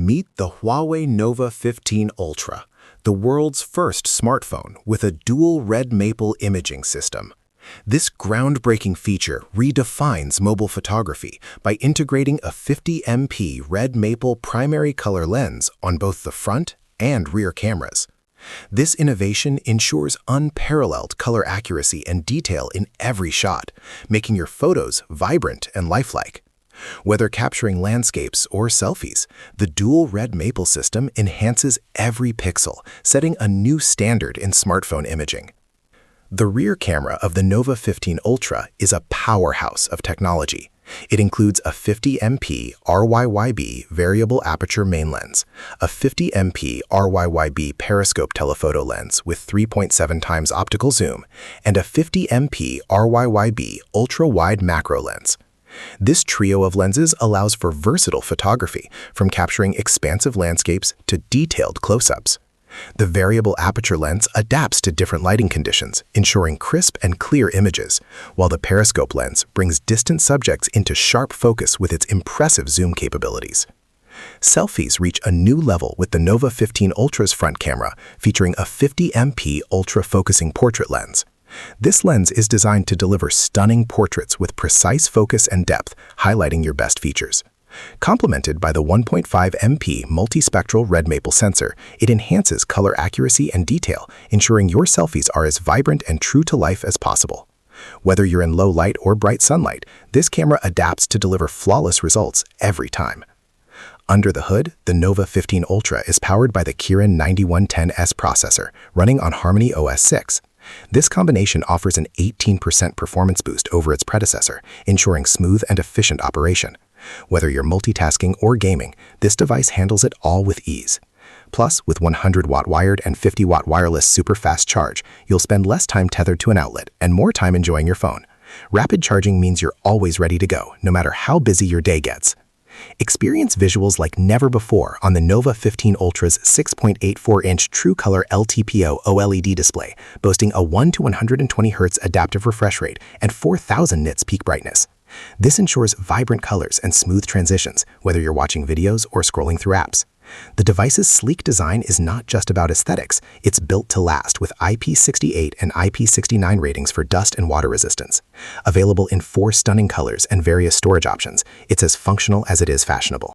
Meet the Huawei Nova 15 Ultra, the world's first smartphone with a dual red maple imaging system. This groundbreaking feature redefines mobile photography by integrating a 50MP red maple primary color lens on both the front and rear cameras. This innovation ensures unparalleled color accuracy and detail in every shot, making your photos vibrant and lifelike. Whether capturing landscapes or selfies, the dual red maple system enhances every pixel, setting a new standard in smartphone imaging. The rear camera of the Nova 15 Ultra is a powerhouse of technology. It includes a 50MP RYYB variable-aperture main lens, a 50MP RYYB periscope telephoto lens with 3.7 times optical zoom, and a 50MP RYYB ultra-wide macro lens. This trio of lenses allows for versatile photography, from capturing expansive landscapes to detailed close-ups. The variable aperture lens adapts to different lighting conditions, ensuring crisp and clear images, while the periscope lens brings distant subjects into sharp focus with its impressive zoom capabilities. Selfies reach a new level with the Nova 15 Ultra's front camera, featuring a 50MP ultra-focusing portrait lens. This lens is designed to deliver stunning portraits with precise focus and depth, highlighting your best features. Complemented by the 1.5MP multispectral red maple sensor, it enhances color accuracy and detail, ensuring your selfies are as vibrant and true to life as possible. Whether you're in low light or bright sunlight, this camera adapts to deliver flawless results every time. Under the hood, the Nova 15 Ultra is powered by the Kirin 9110S processor, running on HarmonyOS 6. This combination offers an 18% performance boost over its predecessor, ensuring smooth and efficient operation. Whether you're multitasking or gaming, this device handles it all with ease. Plus, with 100-watt wired and 50-watt wireless super-fast charge, you'll spend less time tethered to an outlet and more time enjoying your phone. Rapid charging means you're always ready to go, no matter how busy your day gets. Experience visuals like never before on the Nova 15 Ultra's 6.84-inch true-color LTPO OLED display, boasting a 1 to 120 Hz adaptive refresh rate and 4000 nits peak brightness. This ensures vibrant colors and smooth transitions, whether you're watching videos or scrolling through apps. The device's sleek design is not just about aesthetics, it's built to last with IP68 and IP69 ratings for dust and water resistance. Available in 4 stunning colors and various storage options, it's as functional as it is fashionable.